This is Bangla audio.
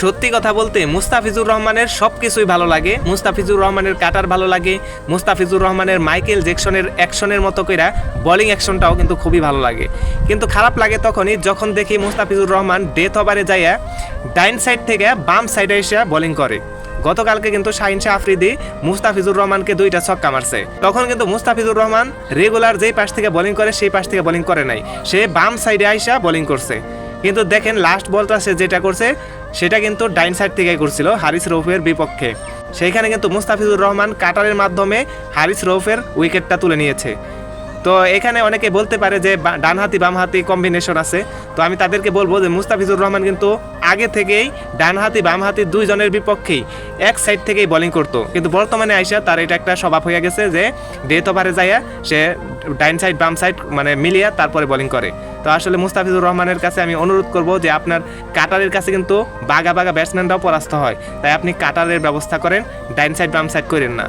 সত্যি কথা বলতে মুস্তাফিজুর রহমানের সব কিছুই ভালো লাগে। মুস্তাফিজুর রহমানের কাটার ভালো লাগে, মুস্তাফিজুর রহমানের মাইকেল জ্যাকসনের অ্যাকশনের মতো কইরা বোলিং অ্যাকশনটাও কিন্তু খুবই ভালো লাগে। কিন্তু খারাপ লাগে তখনই যখন দেখি মুস্তাফিজুর রহমান ডেথ ওভারে যাইয়া ডাইন সাইড থেকে বাম সাইডে এসে বোলিং করে। গতকালকে কিন্তু শাহিন শাহ আফ্রিদি মুস্তাফিজুর রহমানকে 2টা ছক্কা মারছে। তখন কিন্তু মুস্তাফিজুর রহমান রেগুলার যেই পাশ থেকে বোলিং করে সেই পাশ থেকে বোলিং করে নাই, সে বাম সাইডে আইসা বোলিং করছে। কিন্তু দেখেন লাস্ট বলটা সে যেটা করছে সেটা কিন্তু ডাইন সাইড থেকেই করছিল হারিস রৌফের বিপক্ষে। সেইখানে কিন্তু মুস্তাফিজুর রহমান কাটারের মাধ্যমে হারিস রৌফের উইকেটটা তুলে নিয়েছে। তো এখানে অনেকে বলতে পারে যে ডানহাতি বামহাতি কম্বিনেশন আছে, তো আমি তাদেরকে বলবো যে মুস্তাফিজুর রহমান কিন্তু আগে থেকেই ডানহাতি বামহাতি দুইজনের বিপক্ষেই এক সাইড থেকেই বোলিং করতো, কিন্তু বর্তমানে আইসা তার এটা একটা স্বভাব হয়ে গেছে যে ডেথ ওভারে যাইয়া সে ডাইন সাইড বাম সাইড মানে মিলিয়ে তারপরে বোলিং করে। তো আসলে মুস্তাফিজুর রহমানের কাছে আমি অনুরোধ করব যে আপনার কাটারের কাছে কিন্তু বাঘা বাঘা ব্যাটসম্যানরাও পরাস্ত হয়, তাই আপনি কাটারের ব্যবস্থা করেন, ডাইন সাইড বাম সাইড করেন না।